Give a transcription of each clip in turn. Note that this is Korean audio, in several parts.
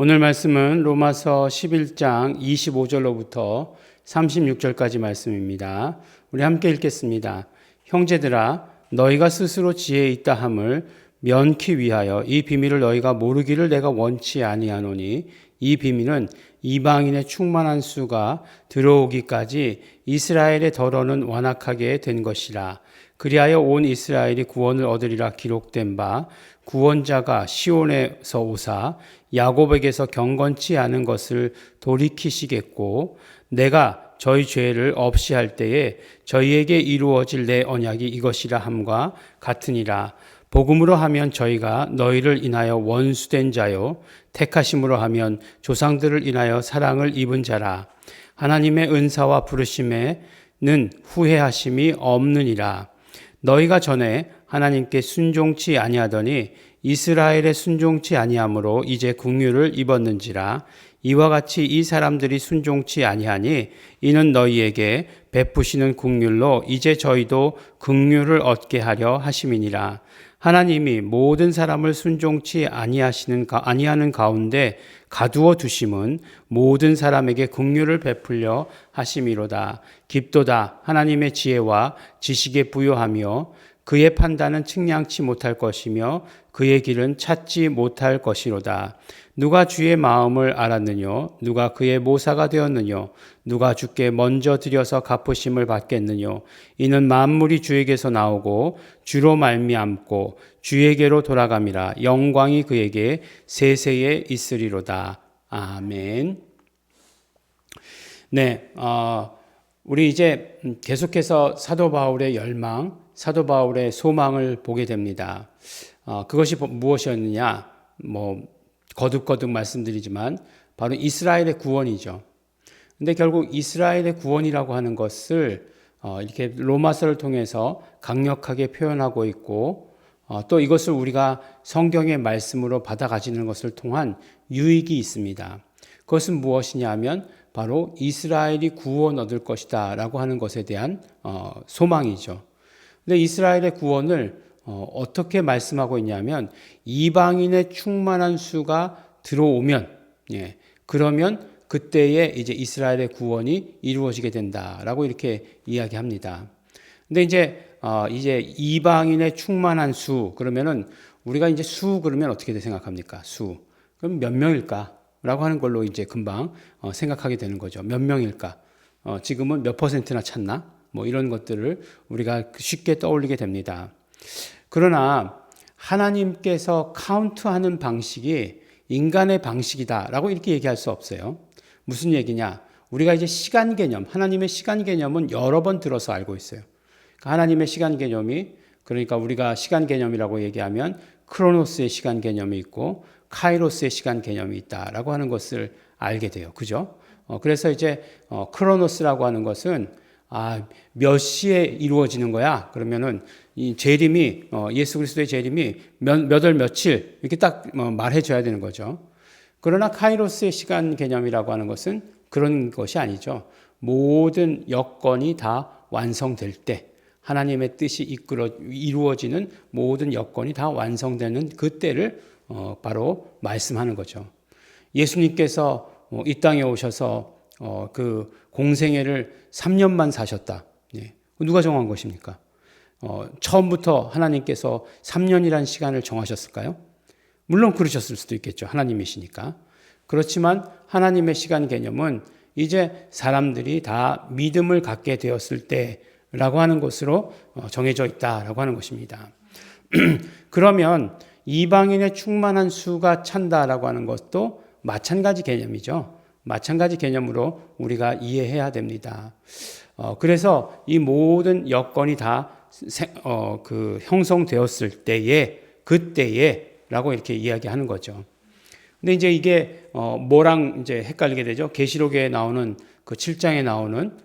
오늘 말씀은 로마서 11장 25절로부터 36절까지 말씀입니다. 우리 함께 읽겠습니다. 형제들아, 너희가 스스로 지혜에 있다 함을 면키 위하여 이 비밀을 너희가 모르기를 내가 원치 아니하노니, 이 비밀은 이방인의 충만한 수가 들어오기까지 이스라엘의 덜어는 완악하게 된 것이라. 그리하여 온 이스라엘이 구원을 얻으리라 기록된 바, 구원자가 시온에서 오사 야곱에게서 경건치 않은 것을 돌이키시겠고, 내가 저희 죄를 없이 할 때에 저희에게 이루어질 내 언약이 이것이라 함과 같으니라. 복음으로 하면 저희가 너희를 인하여 원수된 자요, 택하심으로 하면 조상들을 인하여 사랑을 입은 자라. 하나님의 은사와 부르심에는 후회하심이 없느니라. 너희가 전에 하나님께 순종치 아니하더니 이스라엘에 순종치 아니함으로 이제 긍휼을 입었는지라. 이와 같이 이 사람들이 순종치 아니하니 이는 너희에게 베푸시는 긍휼로 이제 저희도 긍휼을 얻게 하려 하심이니라. 하나님이 모든 사람을 순종치 아니하는 가운데 가두어 두심은 모든 사람에게 긍휼을 베풀려 하심이로다. 깊도다 하나님의 지혜와 지식에 부요하며 그의 판단은 측량치 못할 것이며 그의 길은 찾지 못할 것이로다. 누가 주의 마음을 알았느뇨? 누가 그의 모사가 되었느뇨? 누가 주께 먼저 드려서 갚으심을 받겠느뇨? 이는 만물이 주에게서 나오고 주로 말미암고 주에게로 돌아감이라. 영광이 그에게 세세에 있으리로다. 아멘. 네, 우리 이제 계속해서 사도 바울의 열망, 사도 바울의 소망을 보게 됩니다. 그것이 무엇이었느냐? 거듭거듭 말씀드리지만 바로 이스라엘의 구원이죠. 근데 결국 이스라엘의 구원이라고 하는 것을 이렇게 로마서를 통해서 강력하게 표현하고 있고, 또 이것을 우리가 성경의 말씀으로 받아 가지는 것을 통한 유익이 있습니다. 그것은 무엇이냐 하면 바로 이스라엘이 구원 얻을 것이다 라고 하는 것에 대한 소망이죠. 근데 이스라엘의 구원을 어떻게 말씀하고 있냐면, 이방인의 충만한 수가 들어오면, 그러면 그때에 이제 이스라엘의 구원이 이루어지게 된다라고 이렇게 이야기합니다. 근데 이제 이방인의 충만한 수 그러면은 우리가 이제 수 그러면 어떻게 생각합니까? 수 그럼 몇 명일까라고 하는 걸로 이제 금방 생각하게 되는 거죠. 몇 명일까? 지금은 몇 퍼센트나 찼나? 이런 것들을 우리가 쉽게 떠올리게 됩니다. 그러나 하나님께서 카운트하는 방식이 인간의 방식이다라고 이렇게 얘기할 수 없어요. 무슨 얘기냐? 우리가 이제 시간 개념, 하나님의 시간 개념은 여러 번 들어서 알고 있어요. 하나님의 시간 개념이, 그러니까 우리가 시간 개념이라고 얘기하면 크로노스의 시간 개념이 있고 카이로스의 시간 개념이 있다라고 하는 것을 알게 돼요. 그죠? 그래서 이제 크로노스라고 하는 것은 몇 시에 이루어지는 거야? 그러면은 이 재림이 예수 그리스도의 재림이 몇 월 며칠 이렇게 딱 말해줘야 되는 거죠. 그러나 카이로스의 시간 개념이라고 하는 것은 그런 것이 아니죠. 모든 여건이 다 완성될 때, 하나님의 뜻이 이루어지는 모든 여건이 다 완성되는 그때를 바로 말씀하는 거죠. 예수님께서 이 땅에 오셔서 그 공생애를 3년만 사셨다. 누가 정한 것입니까? 처음부터 하나님께서 3년이라는 시간을 정하셨을까요? 물론 그러셨을 수도 있겠죠. 하나님이시니까. 그렇지만 하나님의 시간 개념은 이제 사람들이 다 믿음을 갖게 되었을 때라고 하는 것으로 정해져 있다라고 하는 것입니다. 그러면 이방인의 충만한 수가 찬다라고 하는 것도 마찬가지 개념이죠. 마찬가지 개념으로 우리가 이해해야 됩니다. 그래서 이 모든 여건이 다 형성되었을 때에, 그때에라고 이렇게 이야기하는 거죠. 근데 이제 이게 뭐랑 이제 헷갈리게 되죠? 계시록에 나오는 그 7장에 나오는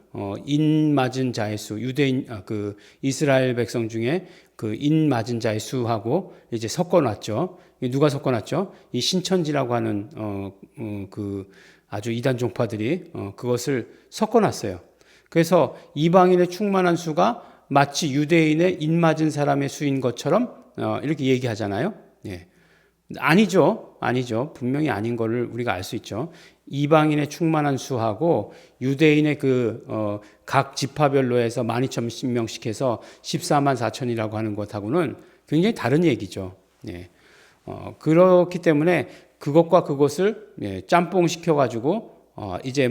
인 맞은 자의 수, 유대인 그 이스라엘 백성 중에 그 인 맞은 자의 수하고 이제 섞어놨죠. 누가 섞어놨죠? 이 신천지라고 하는 그 아주 이단 종파들이 그것을 섞어놨어요. 그래서 이방인의 충만한 수가 마치 유대인의 인 맞은 사람의 수인 것처럼 이렇게 얘기하잖아요. 예. 아니죠. 아니죠. 분명히 아닌 거를 우리가 알 수 있죠. 이방인의 충만한 수하고 유대인의 각 지파별로 해서 12,000명씩 해서 14만 4천이라고 하는 것하고는 굉장히 다른 얘기죠. 예. 그렇기 때문에 그것과 그것을 짬뽕 시켜가지고 이제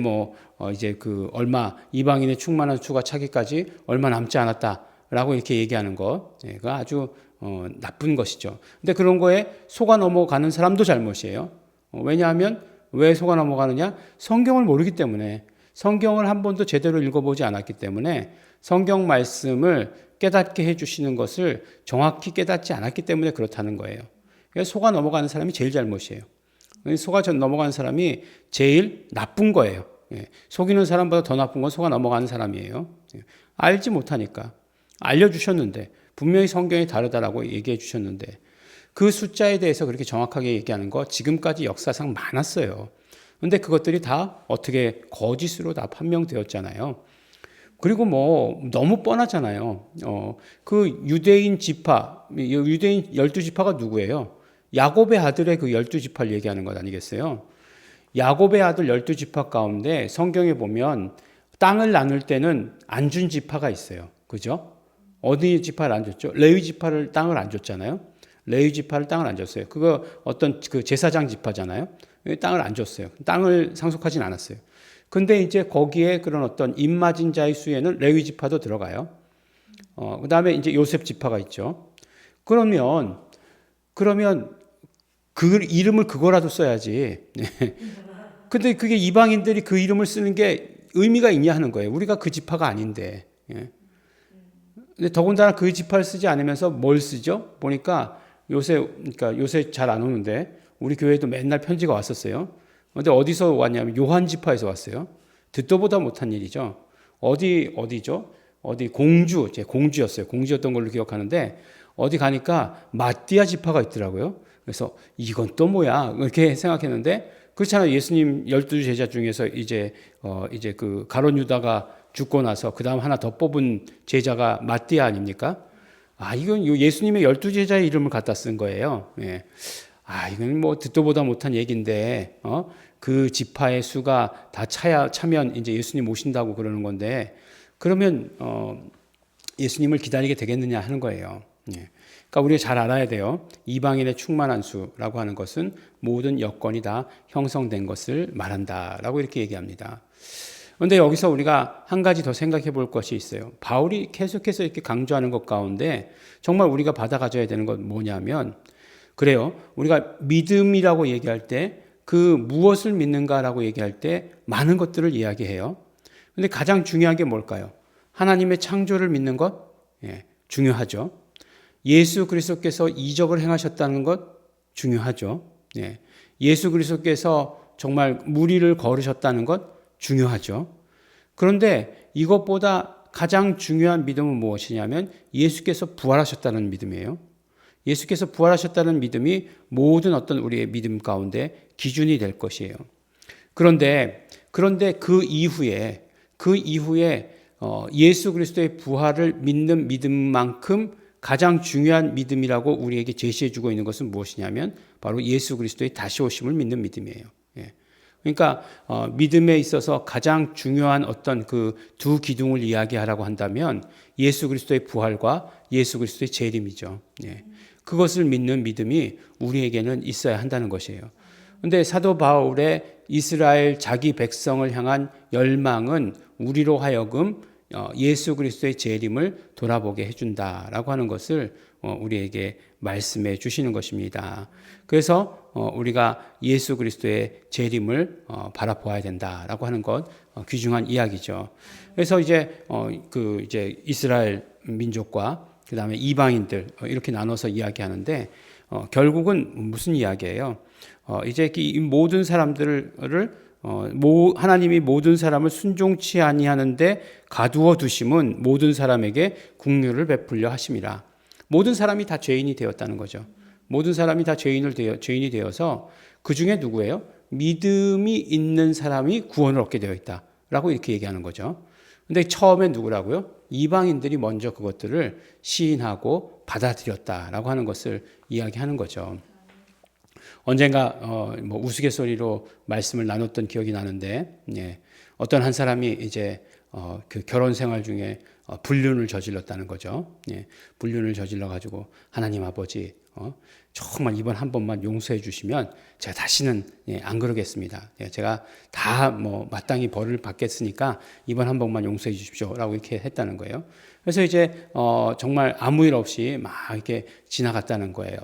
이제 얼마 이방인의 충만한 수가 차기까지 얼마 남지 않았다라고 이렇게 얘기하는 것가 아주 나쁜 것이죠. 근데 그런 거에 속아 넘어가는 사람도 잘못이에요. 왜냐하면 왜 속아 넘어가느냐? 성경을 모르기 때문에 성경을 한 번도 제대로 읽어보지 않았기 때문에 성경 말씀을 깨닫게 해주시는 것을 정확히 깨닫지 않았기 때문에 그렇다는 거예요. 속아 넘어가는 사람이 제일 잘못이에요. 속아 넘어가는 사람이 제일 나쁜 거예요. 속이는 사람보다 더 나쁜 건 속아 넘어가는 사람이에요. 알지 못하니까. 알려주셨는데 분명히 성경이 다르다라고 얘기해 주셨는데 그 숫자에 대해서 그렇게 정확하게 얘기하는 거 지금까지 역사상 많았어요. 근데 그것들이 다 어떻게 거짓으로 다 판명되었잖아요. 그리고 너무 뻔하잖아요. 그 유대인 지파, 유대인 12지파가 누구예요? 야곱의 아들의 그 12지파를 얘기하는 것 아니겠어요? 야곱의 아들 12지파 가운데 성경에 보면 땅을 나눌 때는 안 준 지파가 있어요. 그죠? 어디 지파를 안 줬죠? 레위 지파를 땅을 안 줬잖아요. 레위 지파를 땅을 안 줬어요. 그거 어떤 그 제사장 지파잖아요. 땅을 안 줬어요. 땅을 상속하진 않았어요. 근데 이제 거기에 그런 어떤 입맞은 자의 수에는 레위 지파도 들어가요. 그 다음에 이제 요셉 지파가 있죠. 그러면 그 이름을 그거라도 써야지. 근데 그게 이방인들이 그 이름을 쓰는 게 의미가 있냐 하는 거예요. 우리가 그 지파가 아닌데. 근데 더군다나 그 지파를 쓰지 않으면서 뭘 쓰죠? 보니까 요새 잘 안 오는데 우리 교회에도 맨날 편지가 왔었어요. 근데 어디서 왔냐면 요한 지파에서 왔어요. 듣도 보다 못한 일이죠. 어디죠? 어디 공주였어요. 공주였던 걸로 기억하는데 어디 가니까 마띠아 지파가 있더라고요. 그래서 이건 또 뭐야? 이렇게 생각했는데 그렇잖아요. 예수님 12제자 중에서 이제 그 가룟 유다가 죽고 나서 그다음 하나 더 뽑은 제자가 마띠아 아닙니까? 이건 예수님의 12제자의 이름을 갖다 쓴 거예요. 예. 이건 듣도 보다 못한 얘기인데, 그 지파의 수가 다 차면 이제 예수님 오신다고 그러는 건데, 그러면, 예수님을 기다리게 되겠느냐 하는 거예요. 예. 그러니까 우리가 잘 알아야 돼요. 이방인의 충만한 수라고 하는 것은 모든 여건이 다 형성된 것을 말한다라고 이렇게 얘기합니다. 그런데 여기서 우리가 한 가지 더 생각해 볼 것이 있어요. 바울이 계속해서 이렇게 강조하는 것 가운데 정말 우리가 받아 가져야 되는 건 뭐냐면, 그래요. 우리가 믿음이라고 얘기할 때 그 무엇을 믿는가라고 얘기할 때 많은 것들을 이야기해요. 근데 가장 중요한 게 뭘까요? 하나님의 창조를 믿는 것? 중요하죠. 예수 그리스도께서 이적을 행하셨다는 것? 중요하죠. 예수 그리스도께서 정말 무리를 걸으셨다는 것? 중요하죠. 그런데 이것보다 가장 중요한 믿음은 무엇이냐면 예수께서 부활하셨다는 믿음이에요. 예수께서 부활하셨다는 믿음이 모든 어떤 우리의 믿음 가운데 기준이 될 것이에요. 그런데 그 이후에 예수 그리스도의 부활을 믿는 믿음만큼 가장 중요한 믿음이라고 우리에게 제시해주고 있는 것은 무엇이냐면 바로 예수 그리스도의 다시 오심을 믿는 믿음이에요. 그러니까 믿음에 있어서 가장 중요한 어떤 그 두 기둥을 이야기하라고 한다면 예수 그리스도의 부활과 예수 그리스도의 재림이죠. 그것을 믿는 믿음이 우리에게는 있어야 한다는 것이에요. 그런데 사도 바울의 이스라엘 자기 백성을 향한 열망은 우리로 하여금 예수 그리스도의 재림을 돌아보게 해준다라고 하는 것을 우리에게 말씀해 주시는 것입니다. 그래서 우리가 예수 그리스도의 재림을 바라보아야 된다라고 하는 것 귀중한 이야기죠. 그래서 이제 이스라엘 민족과 그 다음에 이방인들 이렇게 나눠서 이야기하는데 결국은 무슨 이야기예요? 이제 이 모든 사람들을 하나님이 모든 사람을 순종치 아니하는데 가두어 두심은 모든 사람에게 긍휼을 베풀려 하심이라. 모든 사람이 다 죄인이 되었다는 거죠. 모든 사람이 다 죄인이 되어서 그 중에 누구예요? 믿음이 있는 사람이 구원을 얻게 되어 있다라고 이렇게 얘기하는 거죠. 근데 처음엔 누구라고요? 이방인들이 먼저 그것들을 시인하고 받아들였다라고 하는 것을 이야기하는 거죠. 언젠가 뭐 우스갯소리로 말씀을 나눴던 기억이 나는데, 예, 어떤 한 사람이 이제 그 결혼 생활 중에 불륜을 저질렀다는 거죠. 예, 불륜을 저질러 가지고 하나님 아버지 정말 이번 한 번만 용서해 주시면 제가 다시는 안 그러겠습니다. 예, 제가 다 뭐 마땅히 벌을 받겠으니까 이번 한 번만 용서해 주십시오라고 이렇게 했다는 거예요. 그래서 이제 정말 아무 일 없이 막 이렇게 지나갔다는 거예요.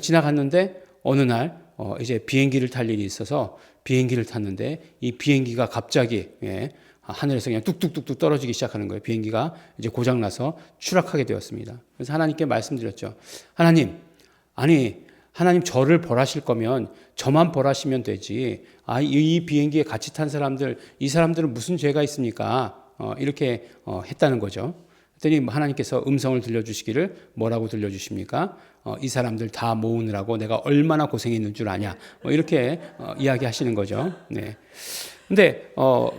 지나갔는데 어느 날 이제 비행기를 탈 일이 있어서 비행기를 탔는데 이 비행기가 갑자기 하늘에서 그냥 뚝뚝뚝뚝 떨어지기 시작하는 거예요. 비행기가 이제 고장나서 추락하게 되었습니다. 그래서 하나님께 말씀드렸죠. 하나님, 아니 하나님 저를 벌하실 거면 저만 벌하시면 되지. 이 비행기에 같이 탄 사람들, 이 사람들은 무슨 죄가 있습니까? 이렇게 했다는 거죠. 그랬더니 하나님께서 음성을 들려주시기를 뭐라고 들려주십니까? 이 사람들 다 모으느라고 내가 얼마나 고생했는 줄 아냐? 이렇게 이야기하시는 거죠. 네. 근데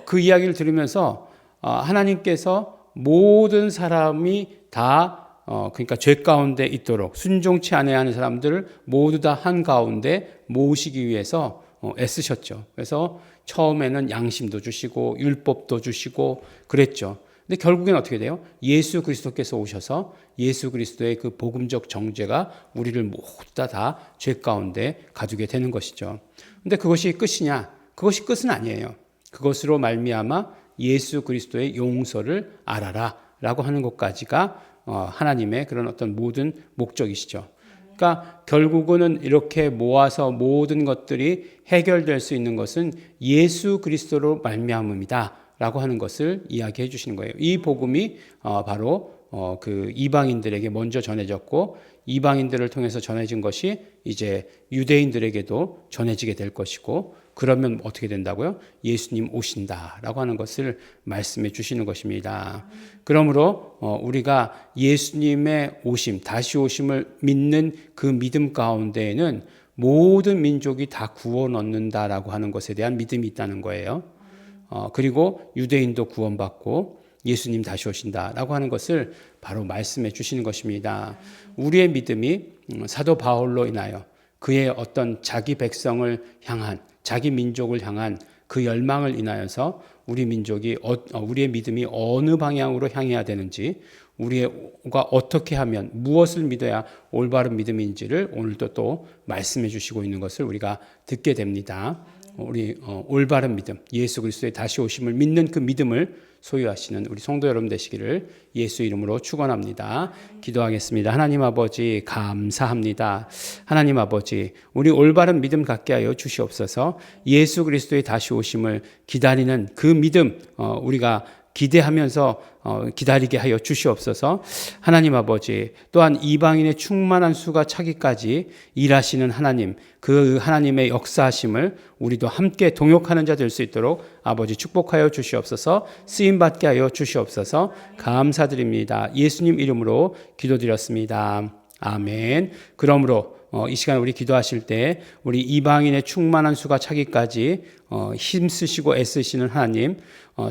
그 이야기를 들으면서 하나님께서 모든 사람이 다 그러니까 죄 가운데 있도록 순종치 않아야 하는 사람들을 모두 다 한 가운데 모으시기 위해서 애쓰셨죠. 그래서 처음에는 양심도 주시고 율법도 주시고 그랬죠. 근데 결국엔 어떻게 돼요? 예수 그리스도께서 오셔서 예수 그리스도의 그 복음적 정죄가 우리를 모두 다 죄 가운데 가두게 되는 것이죠. 근데 그것이 끝이냐? 그것이 끝은 아니에요. 그것으로 말미암아 예수 그리스도의 용서를 알아라라고 하는 것까지가 하나님의 그런 어떤 모든 목적이시죠. 그러니까 결국은 이렇게 모아서 모든 것들이 해결될 수 있는 것은 예수 그리스도로 말미암음이다라고 하는 것을 이야기해 주시는 거예요. 이 복음이 바로 그 이방인들에게 먼저 전해졌고 이방인들을 통해서 전해진 것이 이제 유대인들에게도 전해지게 될 것이고 그러면 어떻게 된다고요? 예수님 오신다라고 하는 것을 말씀해 주시는 것입니다. 그러므로 우리가 예수님의 오심, 다시 오심을 믿는 그 믿음 가운데에는 모든 민족이 다 구원 얻는다라고 하는 것에 대한 믿음이 있다는 거예요. 그리고 유대인도 구원받고 예수님 다시 오신다라고 하는 것을 바로 말씀해 주시는 것입니다. 우리의 믿음이 사도 바울로 인하여 그의 어떤 자기 백성을 향한 자기 민족을 향한 그 열망을 인하여서 우리 민족이 우리의 믿음이 어느 방향으로 향해야 되는지 우리가 어떻게 하면 무엇을 믿어야 올바른 믿음인지를 오늘도 또 말씀해 주시고 있는 것을 우리가 듣게 됩니다. 우리 올바른 믿음, 예수 그리스도의 다시 오심을 믿는 그 믿음을 소유하시는 우리 성도 여러분 되시기를 예수 이름으로 축원합니다. 기도하겠습니다. 하나님 아버지 감사합니다. 하나님 아버지 우리 올바른 믿음 갖게 하여 주시옵소서. 예수 그리스도의 다시 오심을 기다리는 그 믿음 우리가 기대하면서 기다리게 하여 주시옵소서. 하나님 아버지 또한 이방인의 충만한 수가 차기까지 일하시는 하나님 그 하나님의 역사하심을 우리도 함께 동역하는 자 될 수 있도록 아버지 축복하여 주시옵소서. 쓰임받게 하여 주시옵소서. 감사드립니다. 예수님 이름으로 기도드렸습니다. 아멘. 그러므로 이 시간 우리 기도하실 때 우리 이방인의 충만한 수가 차기까지 힘쓰시고 애쓰시는 하나님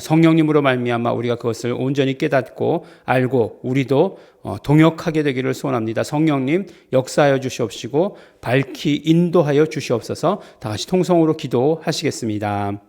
성령님으로 말미암아 우리가 그것을 온전히 깨닫고 알고 우리도 동역하게 되기를 소원합니다. 성령님 역사하여 주시옵시고 밝히 인도하여 주시옵소서. 다 같이 통성으로 기도하시겠습니다.